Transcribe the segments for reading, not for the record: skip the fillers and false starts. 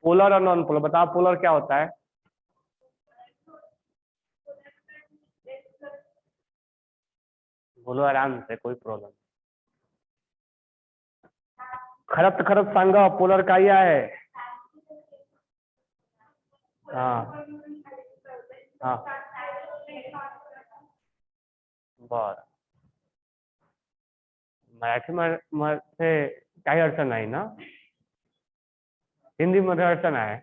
Polar और non polar, बताओ polar क्या होता है? बोलो आराम से, कोई प्रॉब्लम। खरत खरत सांगा पोलर काय आहे? हाँ हाँ बरं. मराठी मध्ये काही अडचण नाही ना? हिंदी मध्ये अडचण आहे?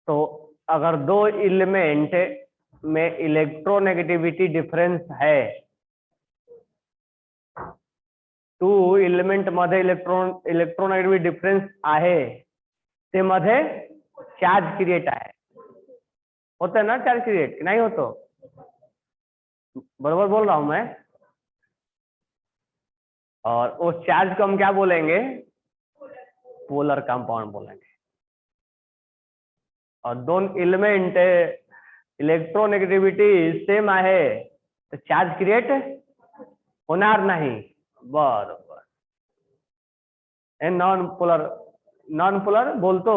तो अगर दो एलिमेंट में इलेक्ट्रोनेगेटिविटी डिफरेंस है, टू एलिमेंट मध्ये इलेक्ट्रोनेगेटिविटी डिफरेंस आहे, ते मध्ये चार्ज क्रिएट आहे. होता है ना चार्ज क्रिएट? नहीं हो तो बराबर बोल रहा हूं मैं. और उस चार्ज को हम क्या बोलेंगे? पोलर कंपाउंड बोलेंगे. और दोनों एलिमेंट इलेक्ट्रोनेगेटिविटी सेम आहे तो चार्ज क्रिएट होणार नाही. बरोबर. नॉन पोलर बोलतो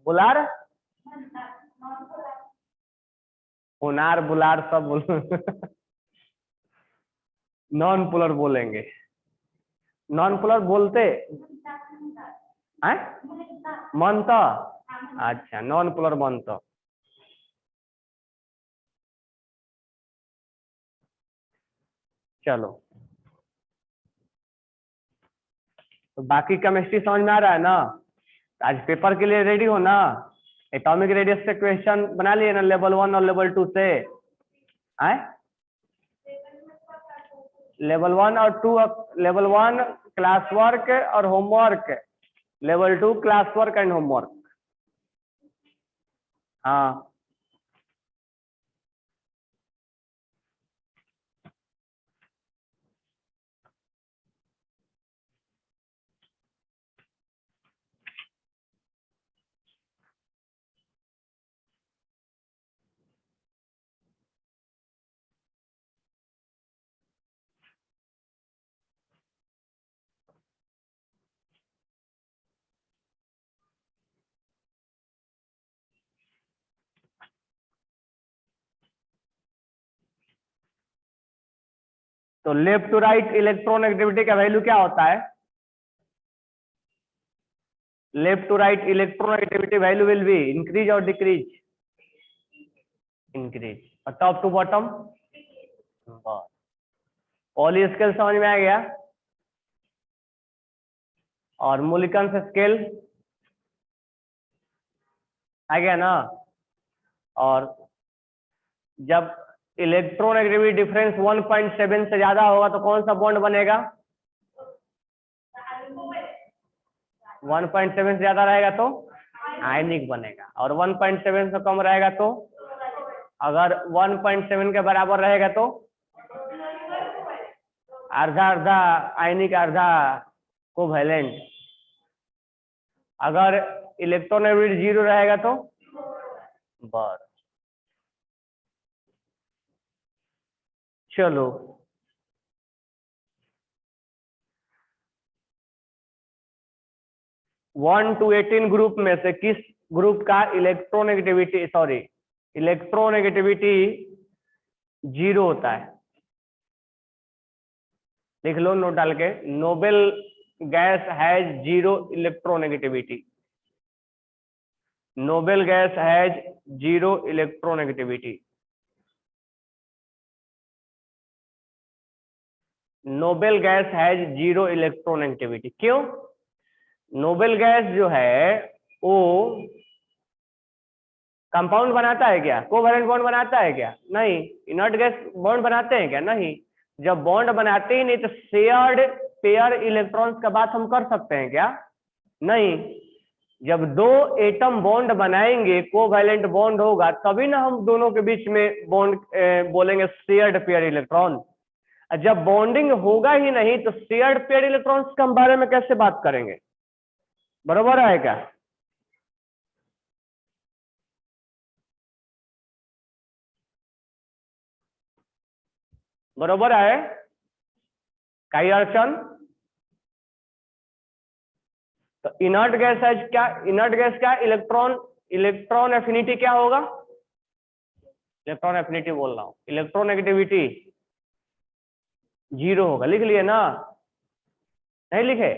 बुलार होनार बुलार सब बोल नॉन पोलर बोलेंगे. नॉन पोलर बोलते हैं मनता. अच्छा नॉन पोलर बनता. चलो तो बाकी केमिस्ट्री समझ में आ रहा है ना? आज पेपर के लिए रेडी हो ना? एटॉमिक रेडियस से क्वेश्चन बना लिए ना लेवल 1 और लेवल 2 से? आए लेवल 1 और 2, लेवल 1 क्लास वर्क और homework, level 2 class work and homework. हाँ तो लेफ्ट टू राइट इलेक्ट्रोनेगेटिविटी का वैल्यू क्या होता है? Left to right electronegativity value will be increase और डिक्रीज? इंक्रीज. और top to bottom? Pauling scale समझ में आ गया? और मोलिकन स्केल आ गया ना? और जब इलेक्ट्रोनेगेटिविटी डिफरेंस 1.7 से ज्यादा होगा तो कौन सा बॉन्ड बनेगा? 1.7 से ज्यादा रहेगा तो आयनिक बनेगा. और 1.7 से कम रहेगा तो? अगर 1.7 के बराबर रहेगा तो आधा आधा आयनिक आधा कोवैलेंट. अगर इलेक्ट्रोनेगेटिविटी 0 रहेगा तो? बस. चलो 1 to 18 ग्रुप में से किस ग्रुप का इलेक्ट्रोनेगेटिविटी 0 होता है? लिख लो नोट डाल के. Noble gas has 0 electronegativity. Noble gas has 0 electronegativity. Noble gas has 0 electronegativity. क्यों? नोबेल गैस जो है वो कंपाउंड बनाता है क्या? कोवैलेंट बॉन्ड बनाता है क्या? नहीं. इनर्ट गैस बॉन्ड बनाते हैं क्या? नहीं. जब बॉन्ड बनाते ही नहीं तो शेयर्ड पेयर इलेक्ट्रॉन्स का बात हम कर सकते हैं क्या? नहीं. जब दो एटम बॉन्ड बनाएंगे, कोवैलेंट बॉन्ड होगा, तभी ना हम दोनों के बीच में बॉन्ड बोलेंगे शेयर्ड पेयर इलेक्ट्रॉन. जब बॉन्डिंग होगा ही नहीं तो शेयर्ड पेयर इलेक्ट्रॉन्स के बारे में कैसे बात करेंगे? बरोबर है क्या? बरोबर आहे? काही अडचण? तो इनर्ट गैस है क्या? इनर्ट गैस क्या? इलेक्ट्रॉन एफिनिटी क्या होगा? इलेक्ट्रॉन एफिनिटी बोल रहा हूं, इलेक्ट्रोनेगेटिविटी 0 होगा। लिख लिए ना? नहीं लिखे?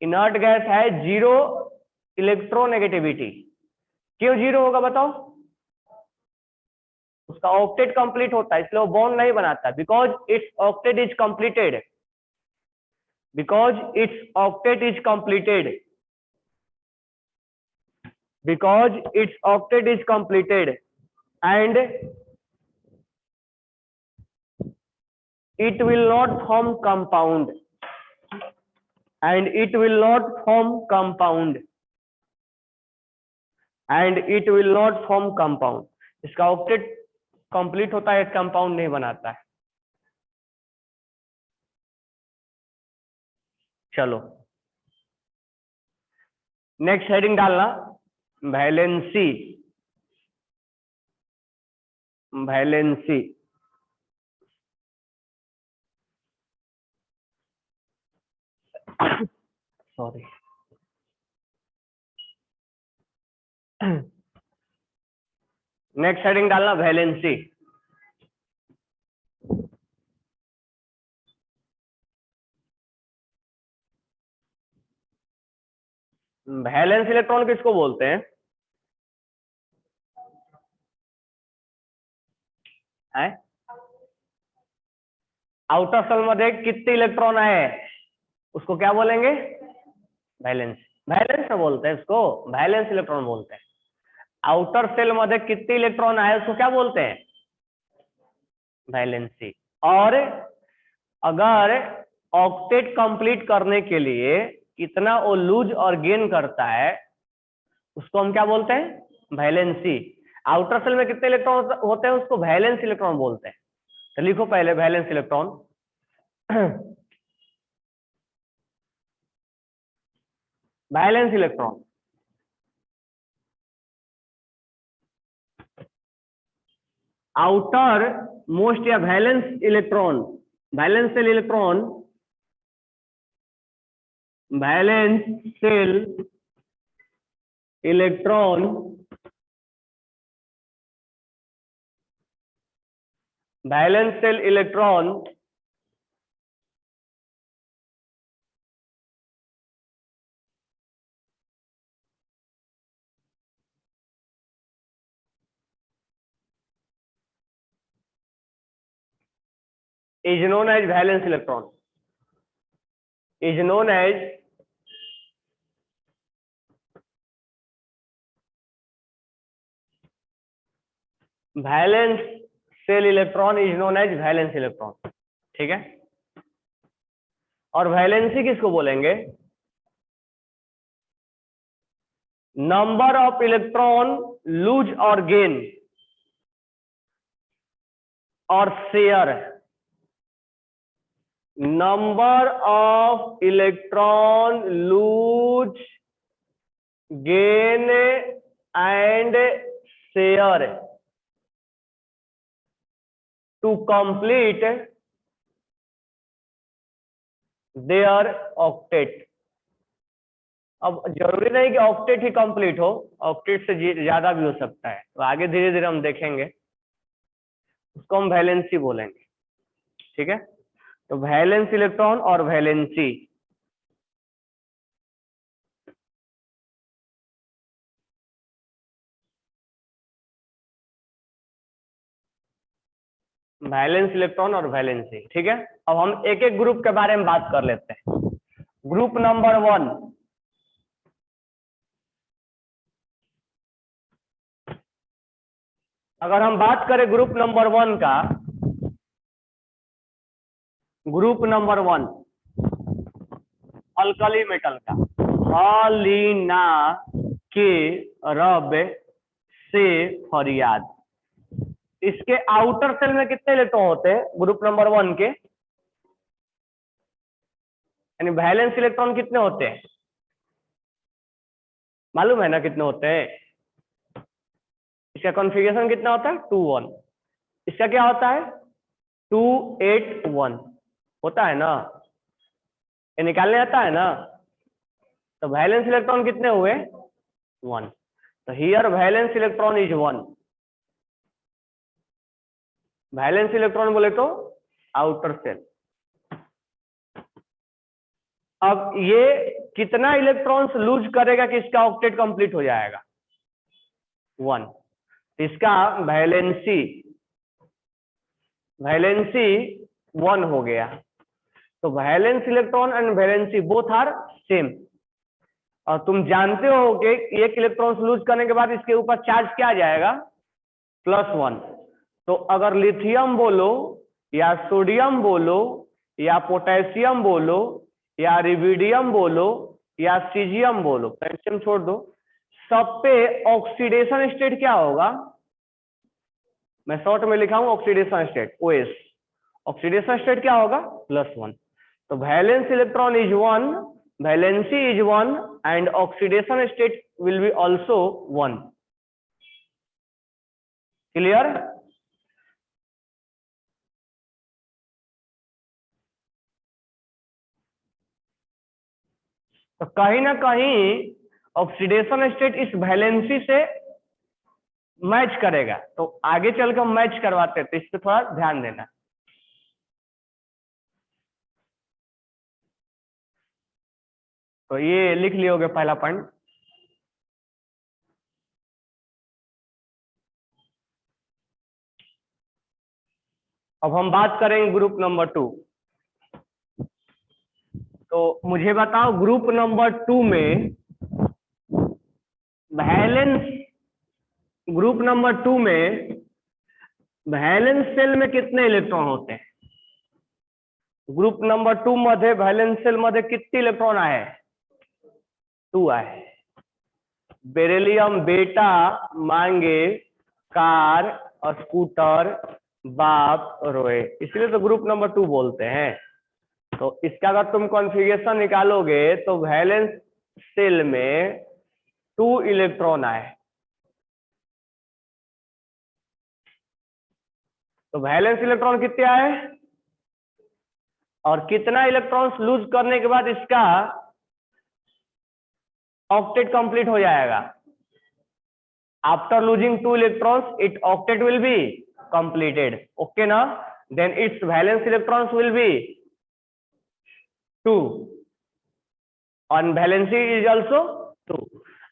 इनर्ट गैस है 0 इलेक्ट्रोनेगेटिविटी। क्यों 0 होगा बताओ? उसका ऑक्टेट कंप्लीट होता है, इसलिए वो बॉन्ड नहीं बनाता, because it's octet is completed, because its octet is completed, because its octet is completed, and it will not form compound, and it will not form compound, and it will not form compound। इसका octet complete होता है, compound नहीं बनाता है। चलो next heading डालना, valency. Valency sorry, next heading डालना valency. Valence electron किसको बोलते हैं? आउटर सेल मध्ये कितने इलेक्ट्रॉन आहे उसको क्या बोलेंगे? वैलेंस। वैलेंस बोलते हैं इसको, वैलेंस इलेक्ट्रॉन बोलते हैं। आउटर सेल मध्ये कितने इलेक्ट्रॉन आए उसको क्या बोलते हैं? वैलेंसी। और अगर ऑक्टेट कंप्लीट करने के लिए कितना वो लूज और गेन करता है उसको हम क्या बोलते हैं? वैलेंसी। आउटर सेल में कितने इलेक्ट्रॉन होते हैं उसको वैलेंस इलेक्ट्रॉन बोलते हैं। तो लिखो पहले valence electron. Valence electron outermost या valence electron, valence shell electron, valence shell electron valence shell electron is known as valence electron, is known as valence cell electron is known as valence electron। ठीक है? और valency किसको बोलेंगे? Number of electron lose और gain और share, number of electron lose gain and share to complete their octet. अब जरूरी नहीं कि ऑक्टेट ही कंप्लीट हो, ऑक्टेट से ज्यादा भी हो सकता है, तो आगे धीरे धीरे हम देखेंगे, उसको हम वैलेंसी बोलेंगे। ठीक है? तो वैलेंस इलेक्ट्रॉन और वैलेंसी। वैलेंस इलेक्ट्रॉन और वैलेंसी। ठीक है? अब हम एक एक ग्रुप के बारे में बात कर लेते हैं। ग्रुप नंबर 1, अगर हम बात करें ग्रुप नंबर 1 का, ग्रुप नंबर 1 अल्कली मेटल का, हलीना के रब से फरियाद। इसके आउटर सेल में कितने इलेक्ट्रॉन होते हैं ग्रुप नंबर 1 के? यानी वैलेंस इलेक्ट्रॉन कितने होते हैं मालूम है ना? कितने होते हैं? इसका कॉन्फ़िगरेशन कितना होता है? 2 1। इसका क्या होता है 281 होता है ना, ये निकालने आता है ना। तो वैलेंस इलेक्ट्रॉन कितने हुए 1, तो here valence electron is 1। Valence electron बोले तो आउटर सेल। अब ये कितना इलेक्ट्रॉन्स लूज करेगा कि इसका ऑक्टेट कंप्लीट हो जाएगा 1। इसका वैलेंसी 1 हो गया। तो valence electron and valency both are same. और तुम जानते हो कि एक इलेक्ट्रॉन लूज करने के बाद इसके ऊपर चार्ज क्या आ जाएगा +1। तो अगर लिथियम बोलो या सोडियम बोलो या पोटेशियम बोलो या रिविडियम बोलो या सीजियम बोलो, कैल्शियम छोड़ दो, सब पे ऑक्सीडेशन स्टेट क्या होगा, मैं शॉर्ट में लिखा हूं oxidation state OS। Oxidation state क्या होगा +1। तो valence electron is 1, valency is 1 and oxidation state will be also 1। Clear? तो कहीं ना कहीं ऑक्सीडेशन स्टेट इस वैलेंसी से मैच करेगा। तो आगे चलकर हम मैच करवाते हैं, तो इस पर थोड़ा ध्यान देना। तो ये लिख लियोगे पहला पॉइंट। अब हम बात करेंगे ग्रुप नंबर 2। तो मुझे बताओ ग्रुप नंबर 2 में वैलेंस, ग्रुप नंबर 2 में वैलेंस सेल में कितने इलेक्ट्रॉन होते हैं? ग्रुप नंबर 2 मध्ये वैलेंस सेल मध्ये कितने इलेक्ट्रॉन आहे 2 आहे। बेरिलियम बेटा मांगे कार स्कूटर बाप रोए, इसलिए तो ग्रुप नंबर 2 बोलते हैं। तो इसका अगर तुम कॉन्फ़िगरेशन निकालोगे तो वैलेंस सेल में 2 इलेक्ट्रॉन आए। तो वैलेंस इलेक्ट्रॉन कितने आए और कितना इलेक्ट्रॉन्स लूज करने के बाद इसका ऑक्टेट कंप्लीट हो जाएगा? After losing 2 electrons it octet will be completed. Okay ना? Then it's valence electrons will be 2 और वैलेंसी इज ऑल्सो 2।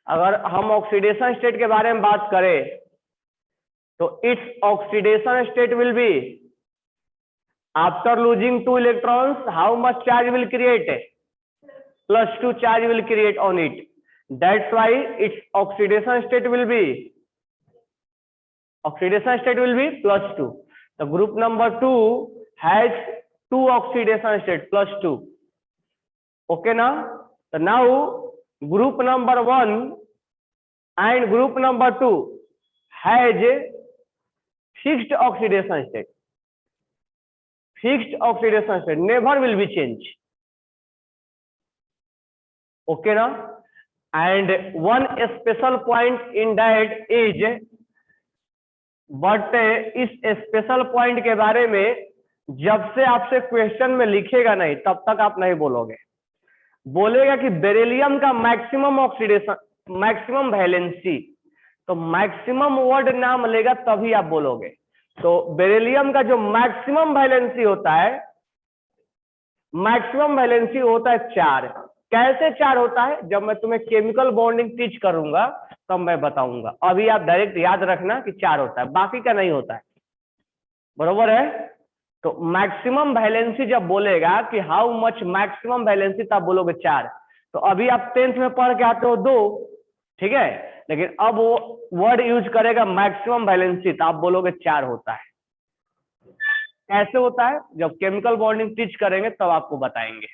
अगर हम ऑक्सीडेशन स्टेट के बारे में बात करें तो its oxidation state will be after losing 2 electrons how much charge will create +2 charge will create on it. That's why its oxidation state will be +2. The group number 2 has 2 oxidation state +2. Okay now? So now group number 1 and group number 2 has fixed oxidation state. Fixed oxidation state never will be changed. Okay now? And one special point in that is, but इस special point के बारे में जब से आपसे question में लिखेगा नहीं तब तक आप नहीं बोलोगे। बोलेगा कि बेरिलियम का मैक्सिमम ऑक्सीडेशन, मैक्सिमम वैलेंसी, तो मैक्सिमम वर्ड नाम लेगा तभी आप बोलोगे। तो बेरिलियम का जो मैक्सिमम वैलेंसी होता है, मैक्सिमम वैलेंसी होता है 4। कैसे 4 होता है जब मैं तुम्हें केमिकल बॉन्डिंग टीच करूंगा तब मैं बताऊंगा। अभी आप डायरेक्ट याद रखना कि 4 होता है, बाकी का नहीं होता है। बरोबर है? तो मैक्सिमम वैलेंसी जब बोलेगा कि हाउ मच मैक्सिमम वैलेंसी तब बोलोगे 4। तो अभी आप 10th में पढ़ के आते हो 2, ठीक है, लेकिन अब वो वर्ड यूज करेगा मैक्सिमम वैलेंसी तो आप बोलोगे 4 होता है। कैसे होता है जब केमिकल बॉन्डिंग टीच करेंगे तब आपको बताएंगे।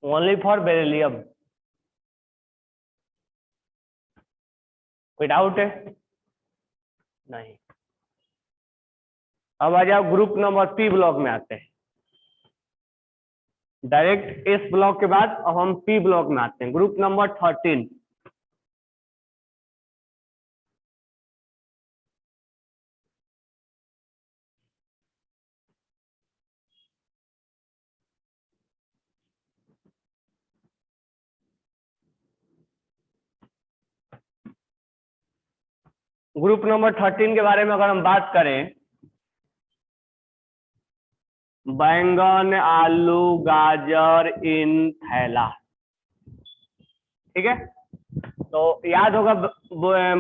Only for beryllium. कोई डाउट है? नहीं। अब आ जाओ ग्रुप नंबर पी ब्लॉक में आते हैं। डायरेक्ट इस ब्लॉक के बाद अब हम पी ब्लॉक में आते हैं, ग्रुप नंबर 13। ग्रुप नंबर 13 के बारे में अगर हम बात करें, बैंगन, आलू, गाजर इन थैला। ठीक है, तो याद होगा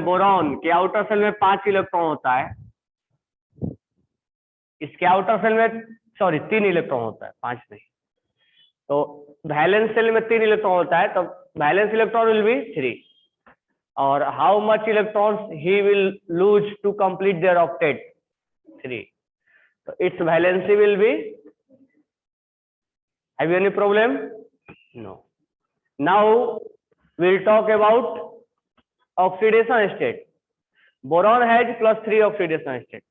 बोरॉन के आउटर सेल में 5 इलेक्ट्रॉन होता है, इसके आउटर सेल में सॉरी 3 इलेक्ट्रॉन होता है, 5 नहीं। तो वैलेंस सेल में 3 इलेक्ट्रॉन होता है, तो वैलेंस इलेक्ट्रॉन विल बी 3। और how much electrons he will lose to complete their octet? 3। so its valency will be, have you any problem? No. Now we'll talk about oxidation state. Boron has +3 oxidation state,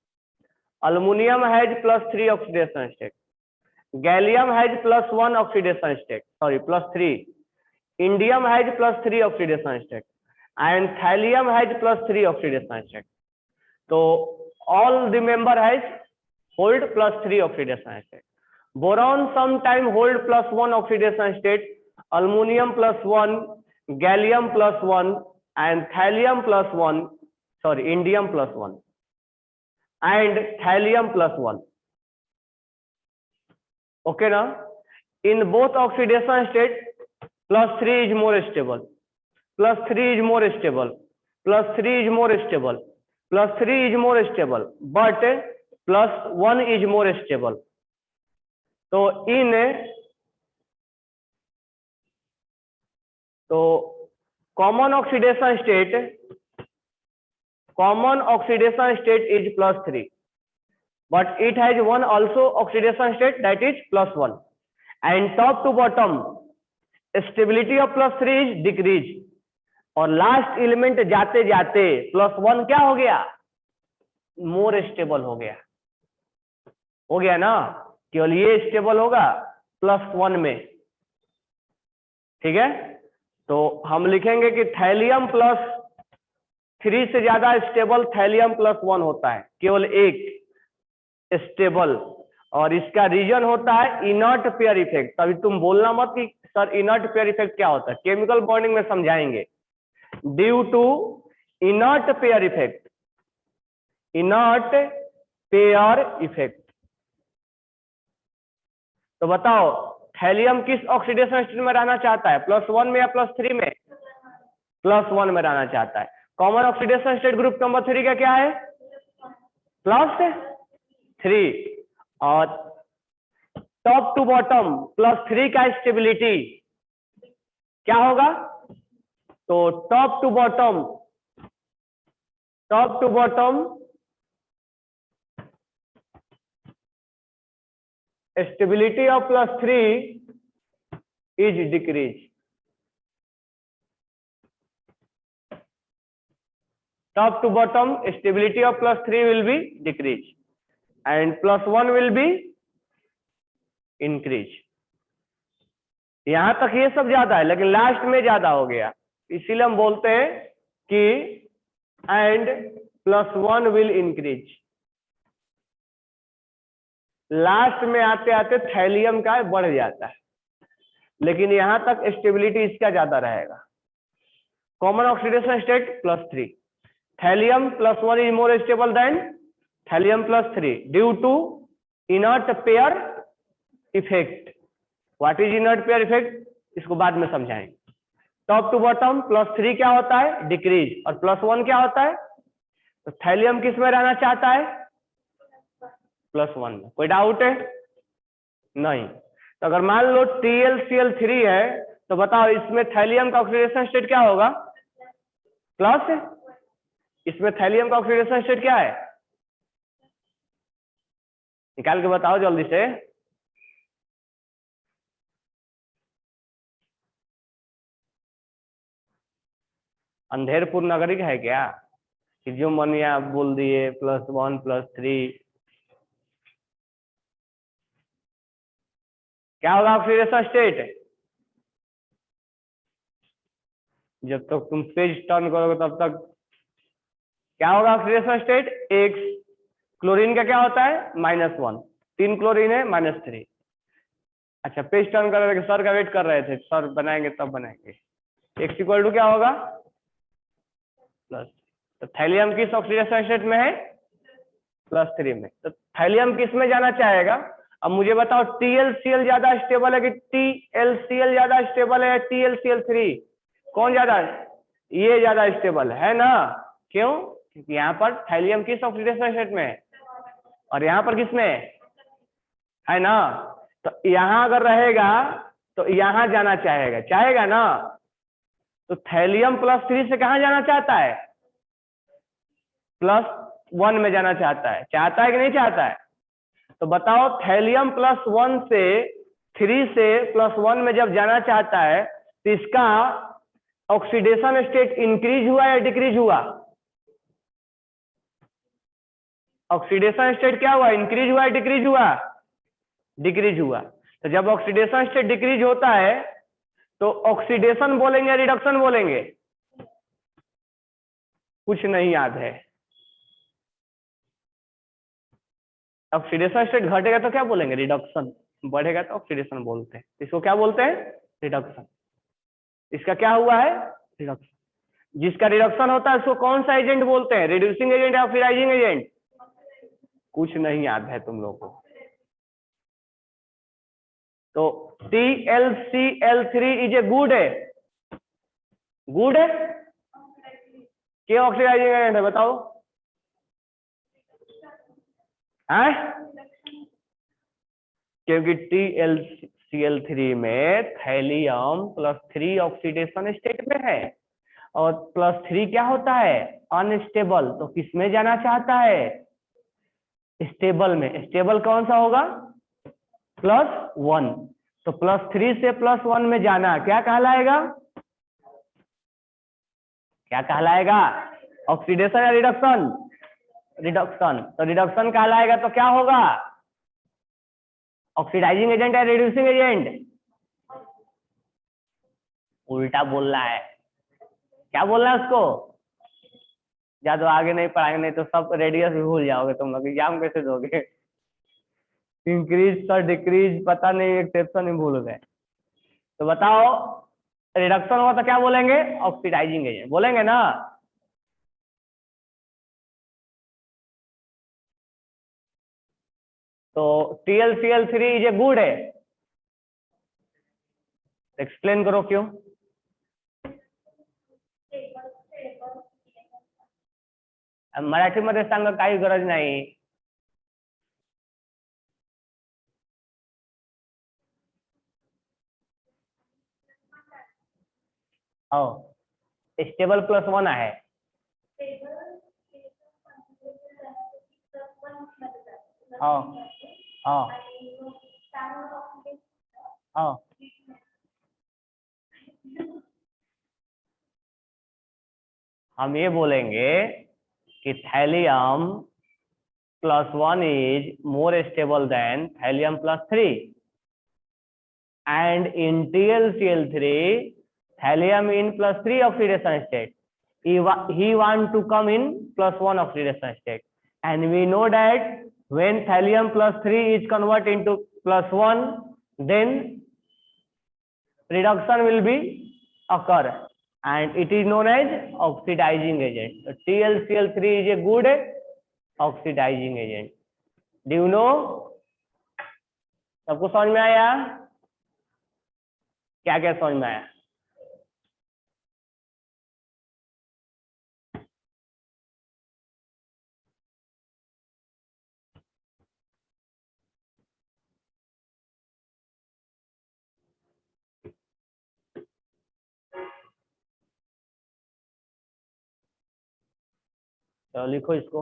aluminum has +3 oxidation state, gallium has +1 oxidation state, sorry +3, indium has +3 oxidation state, and thallium has +3 oxidation state. So all the member has hold +3 oxidation state. Boron sometime hold +1 oxidation state, aluminum +1, gallium +1, and thallium +1, sorry indium +1 and thallium +1. Okay now, in both oxidation state +3 is more stable, +3 is more stable, +3 is more stable, +3 is more stable, but +1 is more stable. तो इन तो common oxidation state is +3, but it has one also oxidation state that is +1, and top to bottom stability of +3 is decrease, और last element जाते जाते +1 क्या हो गया? More stable हो गया ना, केवल ये स्टेबल होगा +1 में। ठीक है, तो हम लिखेंगे कि थैलियम +3 से ज्यादा स्टेबल थैलियम +1 होता है, केवल एक स्टेबल, और इसका रीजन होता है इनर्ट पेयर इफेक्ट। अभी तुम बोलना मत कि सर इनर्ट पेयर इफेक्ट क्या होता है, केमिकल बॉन्डिंग में समझाएंगे। Due to inert pair effect, inert pair effect. तो बताओ थैलियम किस ऑक्सीडेशन स्टेट में रहना चाहता है, +1 में या +3 में? +1 में रहना चाहता है। Common oxidation state group number 3 का क्या है? +3। और टॉप टू बॉटम +3 का स्टेबिलिटी क्या होगा? तो top to bottom stability of +3 is decrease. Top to bottom stability of +3 will be decrease and +1 will be increase. यहां तक ये सब ज्यादा है, लेकिन लास्ट में ज्यादा हो गया, इसीलिए हम बोलते हैं कि and +1 will increase। लास्ट में आते आते थैलियम का बढ़ जाता है, लेकिन यहां तक स्टेबिलिटी इसका ज्यादा रहेगा। Common oxidation state +3, thallium +1 is more stable than thallium +3 due to inert pair effect. What is inert pair effect, इसको बाद में समझाएंगे। टॉप टू बॉटम +3 क्या होता है? डिक्रीज, और +1 क्या होता है? तो थैलियम किस में रहना चाहता है? +1 में। कोई डाउट है? नहीं। तो अगर मान लो TlCl3 है, तो बताओ इसमें थैलियम का ऑक्सीडेशन स्टेट क्या होगा? प्लस। इसमें थैलियम का ऑक्सीडेशन स्टेट क्या है? निकाल के बताओ जल्दी से। अंधेरपुर नागरिक है क्या कि जो मन या आप बोल दिए +1 +3? क्या होगा ऑक्सीडेशन स्टेट? जब तक तुम पेज टर्न करोगे तब तक क्या होगा ऑक्सीडेशन स्टेट? X। क्लोरीन का क्या होता है? -1। 3 क्लोरीन है, -3। अच्छा, पेज टर्न कर रहे थे, सर का वेट कर रहे थे, सर बनाएंगे तब बनाएंगे। X = क्या होगा? प्लस। तो थैलियम किस ऑक्सीडेशन स्टेट में है? +3 में। तो थैलियम किस में जाना चाहेगा? अब मुझे बताओ, TlCl ज्यादा स्टेबल है कि TlCl ज्यादा स्टेबल है, TlCl3? कौन ज्यादा? ये ज्यादा स्टेबल है ना? क्यों? क्योंकि यहाँ पर थैलियम किस ऑक्सीडेशन स्टेट में है और यहाँ पर किस में है ना? तो यहाँ अगर रहेगा तो यहाँ जाना चाहेगा ना? तो थैलियम +3 से कहाँ जाना चाहता है? +1 में जाना चाहता है कि नहीं चाहता है? तो बताओ, थैलियम +1 से 3 से +1 में जब जाना चाहता है तो इसका ऑक्सीडेशन स्टेट इंक्रीज हुआ या डिक्रीज हुआ? ऑक्सीडेशन स्टेट क्या हुआ? इंक्रीज हुआ या डिक्रीज हुआ? डिक्रीज हुआ। तो जब ऑक्सीडेशन स्टेट डिक्रीज होता है तो ऑक्सीडेशन बोलेंगे या रिडक्शन बोलेंगे? कुछ नहीं याद है। ऑक्सीडेशन स्टेट घटेगा तो क्या बोलेंगे? रिडक्शन। बढ़ेगा तो ऑक्सीडेशन बोलते हैं। इसको क्या बोलते हैं? रिडक्शन। इसका क्या हुआ है? रिडक्शन। जिसका रिडक्शन होता है उसको कौन सा एजेंट बोलते हैं? रिड्यूसिंग एजेंट या ऑक्सीडाइजिंग एजेंट? कुछ नहीं याद है तुम लोगों को। तो TlCl3 इज ए गुड है? गुड है? क्या ऑक्सीडाइजिंग एजेंट है बताओ? है? क्योंकि TlCl3 में थैलियम +3 ऑक्सीडेशन स्टेट में है और +3 क्या होता है? अनस्टेबल। तो किसमें जाना चाहता है? स्टेबल में। स्टेबल कौन सा होगा? +1। तो +3 से +1 में जाना क्या कहलाएगा? क्या कहलाएगा? ऑक्सीडेशन या रिडक्शन? रिडक्शन। तो रिडक्शन कहलाएगा तो क्या होगा? ऑक्सीडाइजिंग एजेंट या रिड्यूसिंग एजेंट? उल्टा बोल रहा है। क्या बोल रहा है उसको? या तो आगे नहीं पढ़ाएंगे, नहीं तो सब रेडियस भी भूल जाओगे तुम लोग। एग्जाम कैसे दोगे? इंक्रीज और डिक्रीज पता नहीं, एक्सेप्शन ही भूल गए। तो बताओ, रिडक्शन हुआ तो क्या बोलेंगे? ऑक्सीडाइजिंग एजेंट बोलेंगे ना? तो TlCl3 इज ए गुड है? एक्सप्लेन करो क्यों। मराठीमध्ये सांगा, काही गरज नाही। हो, स्टेबल +1 आहे। हो हो हो। हम ये बोलेंगे कि thallium +1 is more stable than thallium +3, and in TlCl3 thallium in +3 oxidation state. He want to come in +1 oxidation state, and we know that when thallium +3 is converted into +1, then reduction will be occur, and it is known as oxidizing agent. So TlCl3 is a good oxidising agent. Do you know? सबको समझ में आया? क्या क्या समझ में आया? तो लिखो इसको।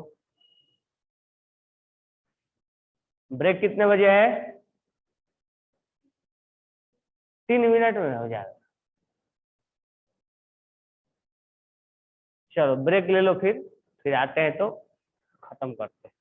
ब्रेक कितने बजे है? 3 मिनट में हो जाएगा। चलो ब्रेक ले लो, फिर आते हैं तो खत्म करते हैं।